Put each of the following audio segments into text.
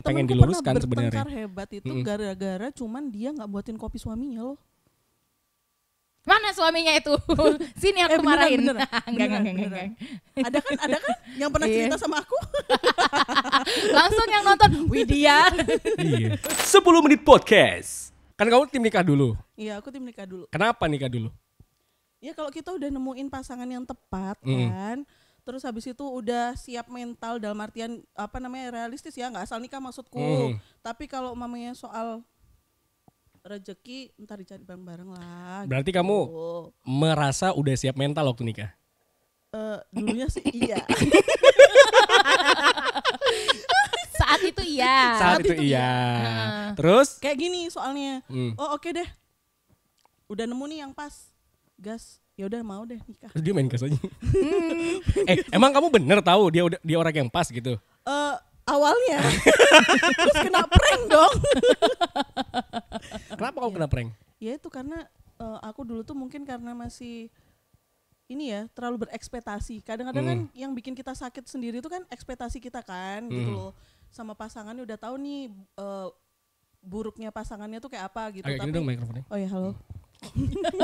pengen Temenku diluruskan pernah sebenarnya. bertengkar hebat itu gara-gara cuman dia nggak buatin kopi suaminya loh. Mana suaminya itu? Sini aku marahin. Beneran. Enggak. Ada kan yang pernah Iya. cerita sama aku? Langsung yang nonton Widya. Iya. 10 menit podcast. Kan kamu tim nikah dulu. Iya, aku tim nikah dulu. Kenapa nikah dulu? Ya kalau kita udah nemuin pasangan yang tepat kan, terus habis itu udah siap mental dalam artian realistis ya, nggak asal nikah maksudku. Tapi kalau mamanya soal rezeki ntar dicari bareng-bareng lah. Berarti gitu. kamu merasa udah siap mental waktu nikah? Dulunya sih iya. Saat itu iya. Saat itu iya. Terus? Kayak gini soalnya. Oh oke deh. Udah nemu nih yang pas. Gas. Ya udah mau deh nikah. Terus dia main gas aja. Emang kamu bener tahu dia orang yang pas gitu? Awalnya. Terus kena prank dong. Kenapa kamu kena prank? Ya itu karena aku dulu tuh mungkin karena masih ini ya terlalu berekspektasi. Kadang-kadang kan yang bikin kita sakit sendiri itu kan ekspektasi kita kan gitu loh. Sama pasangannya udah tahu nih buruknya pasangannya tuh kayak apa gitu. Agak gini dong mikrofonnya. Oh ya halo.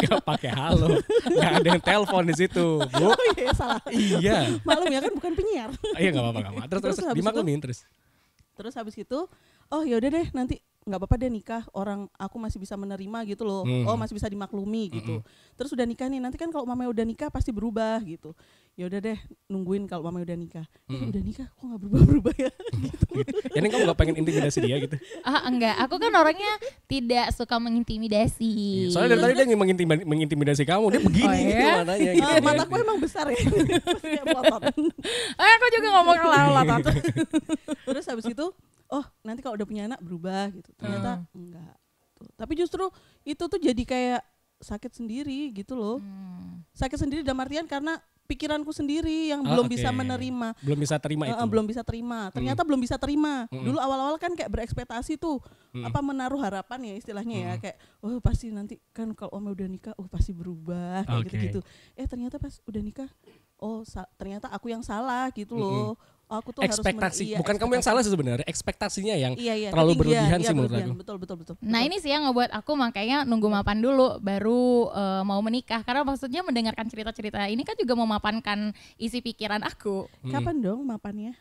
Gak pakai halo. Gak ada yang telepon di situ, Bu. Oh iya salah. Iya. Maklum ya kan bukan penyiar. Iya gak apa-apa. Terus habis dimaklumin terus. Terus habis itu, oh yaudah deh nanti nggak apa-apa deh nikah, orang aku masih bisa menerima gitu loh. Oh masih bisa dimaklumi gitu. Terus udah nikah nih, nanti kan kalau mamanya udah nikah pasti berubah gitu. Ya udah deh nungguin kalau mamanya udah nikah. Udah nikah kok nggak berubah-berubah ya gitu. Ini kamu gak pengen intimidasi dia gitu? Enggak, aku kan orangnya tidak suka mengintimidasi. Soalnya dari tadi dia mengintimidasi kamu. Dia begini Oh, gitu iya? matanya gitu. Mataku emang besar ya. Kayak melotot. Aku juga ngomong lalat. Terus habis itu, oh nanti kalau udah punya anak berubah gitu. Ternyata enggak. Tuh. Tapi justru itu tuh jadi kayak sakit sendiri gitu loh. Sakit sendiri dalam artian karena pikiranku sendiri yang belum bisa menerima. Belum bisa terima itu. Belum bisa terima. Ternyata belum bisa terima. Dulu awal-awal kan kayak berekspektasi tuh. Menaruh harapan ya istilahnya ya. Kayak oh pasti nanti kan kalau Oma udah nikah, oh pasti berubah kayak gitu-gitu. Ternyata pas udah nikah, oh ternyata aku yang salah gitu loh. Aku tuh ekspektasi, bukan kamu yang salah sih sebenarnya, ekspektasinya yang terlalu ketinggian, berlebihan sih menurut aku. Betul. Nah ini sih yang ngebuat aku makanya nunggu mapan dulu baru mau menikah. Karena maksudnya mendengarkan cerita-cerita ini kan juga memapankan isi pikiran aku. Kapan dong mapannya?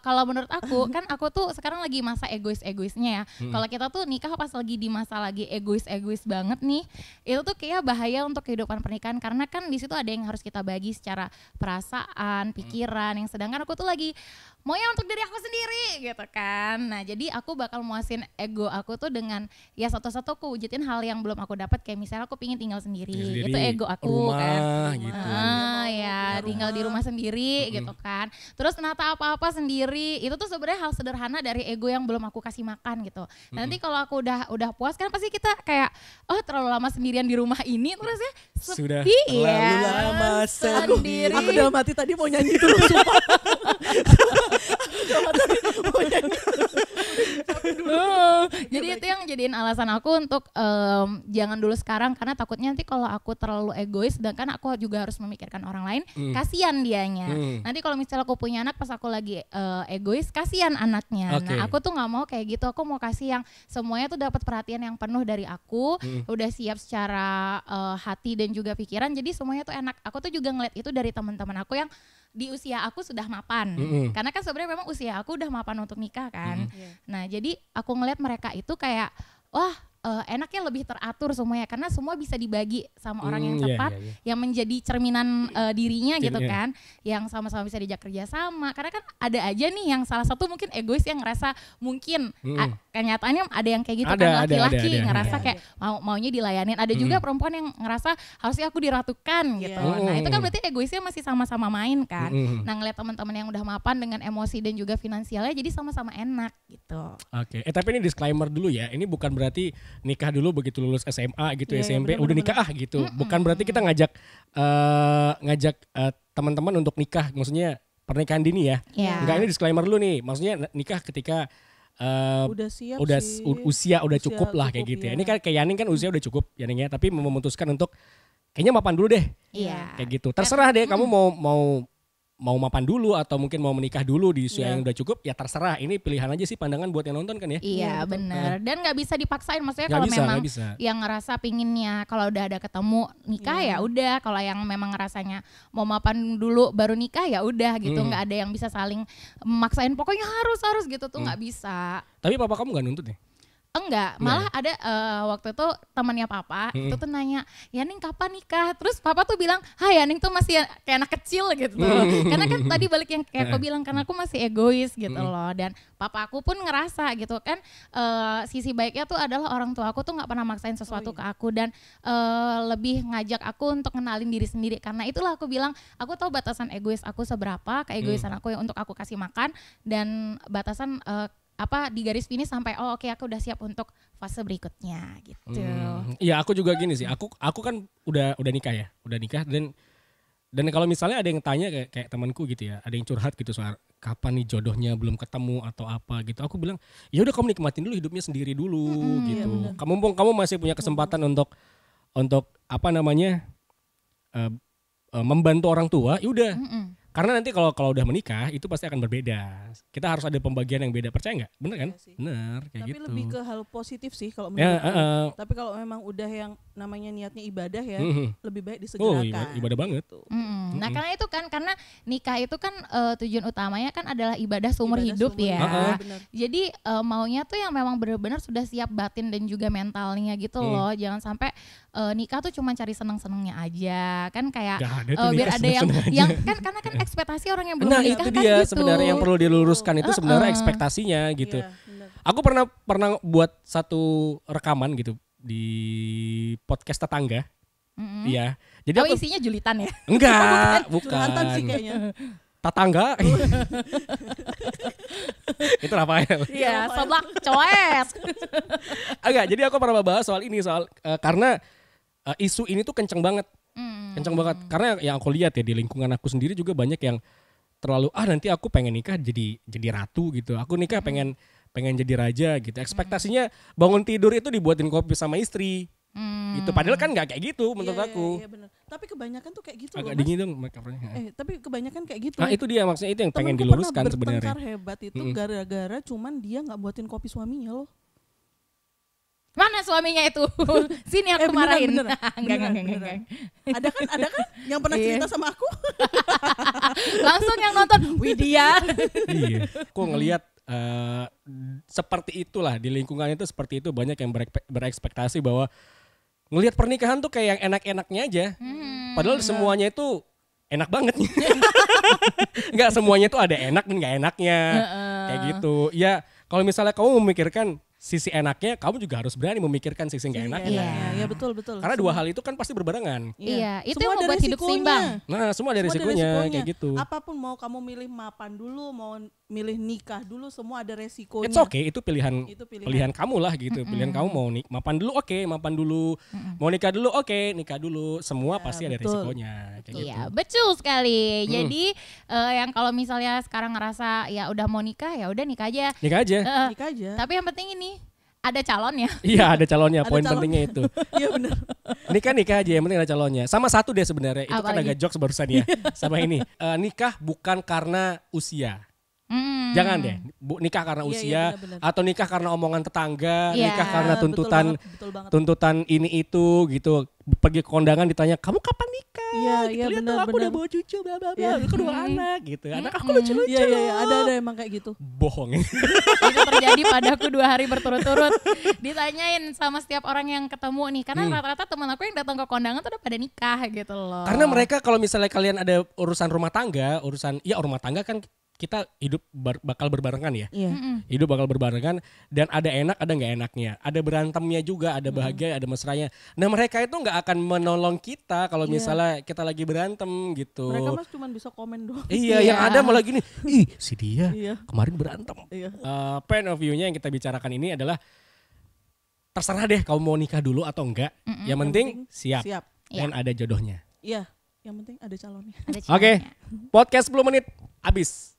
Kalau menurut aku kan aku tuh sekarang lagi masa egoisnya ya. Kalau kita tuh nikah pas lagi di masa lagi egois banget nih, itu tuh kayak bahaya untuk kehidupan pernikahan karena kan di situ ada yang harus kita bagi secara perasaan, pikiran. Yang sedangkan aku tuh lagi maunya untuk diri aku sendiri gitu kan. Nah jadi aku bakal muasin ego aku tuh dengan ya satu-satu aku wujudin hal yang belum aku dapat kayak misalnya aku pingin tinggal sendiri. Itu ego aku rumah, kan. Gitu. Tinggal di rumah sendiri gitu kan. Terus nata apa sendiri itu tuh sebenarnya hal sederhana dari ego yang belum aku kasih makan gitu. Nanti kalau aku udah puas kan pasti kita kayak oh terlalu lama sendirian di rumah ini terus ya sudah terlalu lama sendiri. Aku dalam hati tadi mau nyanyi dulu sumpah. Jadi itu yang jadiin alasan aku untuk jangan dulu sekarang karena takutnya nanti kalau aku terlalu egois sedangkan aku juga harus memikirkan orang lain kasihan dianya. Nanti kalau misalnya aku punya anak pas aku lagi egois kasihan anaknya. Nah aku tuh nggak mau kayak gitu, aku mau kasih yang semuanya tuh dapat perhatian yang penuh dari aku, udah siap secara hati dan juga pikiran jadi semuanya tuh enak. Aku tuh juga ngeliat itu dari teman-teman aku yang di usia aku sudah mapan. Karena kan sebenarnya memang usia aku udah mapan untuk nikah kan. Nah jadi aku ngeliat mereka itu kayak wah enaknya lebih teratur semuanya karena semua bisa dibagi sama orang yang tepat yang menjadi cerminan dirinya gitu kan, yang sama-sama bisa diajak kerja sama karena kan ada aja nih yang salah satu mungkin egois yang ngerasa mungkin kenyataannya ada yang kayak gitu kan laki-laki ngerasa kayak maunya dilayanin, ada juga perempuan yang ngerasa harusnya aku diratukan gitu. Nah itu kan berarti egoisnya masih sama-sama main kan. Nah ngeliat teman-teman yang udah mapan dengan emosi dan juga finansialnya jadi sama-sama enak gitu. Oke. Tapi ini disclaimer dulu ya, ini bukan berarti nikah dulu begitu lulus SMA gitu SMP bener, udah nikah gitu. Bukan berarti kita ngajak teman-teman untuk nikah, maksudnya pernikahan dini ya. Enggak, ini disclaimer dulu nih. Maksudnya nikah ketika udah siap sih. usia udah cukup lah kayak gitu ya. Ini kan kayak Yaning kan usia udah cukup Yaning ya, tapi memutuskan untuk kayaknya mapan dulu deh. Iya. Kayak gitu. Terserah deh kamu mau mau mapan dulu atau mungkin mau menikah dulu di usia yang udah cukup, ya terserah. Ini pilihan aja sih, pandangan buat yang nonton kan ya. Iya benar. Dan nggak bisa dipaksain, maksudnya kalau memang yang ngerasa pinginnya kalau udah ada ketemu nikah ya udah. Kalau yang memang ngerasanya mau mapan dulu baru nikah ya udah gitu. Nggak ada yang bisa saling memaksain pokoknya harus gitu tuh nggak bisa. Tapi papa kamu nggak nuntut ya? Enggak, malah ada waktu itu temannya papa itu tuh nanya, Yaning kapan nikah? Terus papa tuh bilang, hai Yaning tuh masih kayak anak kecil gitu. Karena kan tadi balik yang kayak aku bilang, karena aku masih egois gitu loh. Dan papa aku pun ngerasa gitu kan, sisi baiknya tuh adalah orang tua aku tuh gak pernah maksain sesuatu ke aku. Dan lebih ngajak aku untuk kenalin diri sendiri. Karena itulah aku bilang, aku tahu batasan egois aku seberapa, keegoisan aku yang untuk aku kasih makan. Dan batasan di garis finish sampai oke, aku udah siap untuk fase berikutnya gitu. Iya, aku juga gini sih. Aku kan udah nikah ya, udah nikah dan kalau misalnya ada yang tanya kayak temanku gitu ya, ada yang curhat gitu soal kapan nih jodohnya belum ketemu atau apa gitu. Aku bilang, ya udah kamu nikmatin dulu hidupnya sendiri dulu gitu. Kamu masih punya kesempatan untuk membantu orang tua, ya udah. Karena nanti kalau udah menikah itu pasti akan berbeda. Kita harus ada pembagian yang beda, percaya nggak? Bener kan? Iya Bener kayak tapi gitu. Tapi lebih ke hal positif sih kalau menurut Tapi kalau memang udah yang namanya niatnya ibadah ya, lebih baik disegerakan. Ibadah banget. Nah karena itu kan, karena nikah itu kan tujuan utamanya kan adalah ibadah seumur hidup ya. Jadi maunya tuh yang memang benar-benar sudah siap batin dan juga mentalnya gitu loh. Jangan sampai nikah tuh cuma cari seneng-senengnya aja kan, kayak biar ada yang kan, karena kan ekspektasi orang yang belum menikah itu kan dia gitu. Sebenarnya yang perlu diluruskan itu sebenarnya ekspektasinya gitu. Aku pernah buat satu rekaman gitu di podcast tetangga. Iya. Jadi isinya julitan ya? Enggak, bukan. Curhatan sih kayaknya. Tetangga. Itu Rafael. Iya, soblak coes. Enggak, jadi aku pernah bahas soal ini, karena isu ini tuh kenceng banget. Kenceng banget. Karena yang aku lihat ya di lingkungan aku sendiri juga banyak yang terlalu nanti aku pengen nikah jadi ratu gitu. Aku nikah pengen jadi raja gitu. Ekspektasinya bangun tidur itu dibuatin kopi sama istri. Gitu. Padahal kan nggak kayak gitu menurut aku. Iya benar. Tapi kebanyakan tuh kayak gitu. Agak dingin dong mikrofonnya. Tapi kebanyakan kayak gitu. Nah itu dia maksudnya, itu yang pengen diluruskan sebenarnya. Bertengkar hebat itu gara-gara cuman dia nggak buatin kopi suaminya loh. Mana suaminya itu? Sini aku marahin. Bener. Enggak. Ada kan yang pernah cerita sama aku? Langsung yang nonton Widya. Iya. Aku ngelihat seperti itulah di lingkungan itu, seperti itu banyak yang berekspektasi bahwa ngelihat pernikahan tuh kayak yang enak-enaknya aja. Padahal semuanya itu enak banget. Enggak, semuanya tuh ada enak dan enggak enaknya. Kayak gitu. Ya kalau misalnya kamu memikirkan sisi enaknya, kamu juga harus berani memikirkan sisi nggak enaknya. Iya betul. Karena dua hal itu kan pasti berbarengan. Iya, itu yang membuat hidup seimbang. Nah, semua ada resikonya kayak gitu. Apapun, mau kamu milih mapan dulu, mau milih nikah dulu, semua ada resikonya. It's okay, itu pilihan kamu lah gitu. Pilihan kamu mau mapan dulu, mapan dulu. Mau nikah dulu, nikah dulu. Semua pasti ada resikonya kayak gitu. Iya, betul sekali. Jadi yang kalau misalnya sekarang ngerasa ya udah mau nikah, ya udah nikah aja. Nikah aja. Tapi yang penting ini ada calonnya. Iya, ada calonnya. Poin pentingnya itu. Iya benar. Nikah aja, yang penting ada calonnya. Sama satu deh sebenarnya. Itu kan agak jokes barusan ya. Sama ini. Nikah bukan karena usia. Jangan deh, nikah karena usia, bener. atau nikah karena omongan tetangga, nikah karena betul banget. tuntutan ini itu gitu. Pergi ke kondangan ditanya, kamu kapan nikah? Iya gitu. Lihat aku udah bawa cucu, bla bla bla, kedua anak gitu. Anak aku lucu-lucu. Iya, ada emang kayak gitu. Bohong. Itu terjadi padaku 2 hari berturut-turut. Ditanyain sama setiap orang yang ketemu nih, karena rata-rata teman aku yang datang ke kondangan tuh udah pada nikah gitu loh. Karena mereka kalau misalnya kalian ada urusan rumah tangga kan kita hidup bakal berbarengan ya. Hidup bakal berbarengan dan ada enak ada nggak enaknya. Ada berantemnya juga, ada bahagia, ada mesranya. Nah mereka itu nggak akan menolong kita kalau misalnya kita lagi berantem gitu. Mereka mas cuma bisa komen doang. Iya, yang ada malah gini, si dia kemarin berantem. Point of view-nya yang kita bicarakan ini adalah terserah deh kamu mau nikah dulu atau enggak. Yang penting siap. Dan ada jodohnya. Iya, yang penting ada calonnya. Oke, podcast 10 menit habis.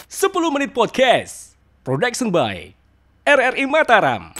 10 Menit Podcast, production by RRI Mataram.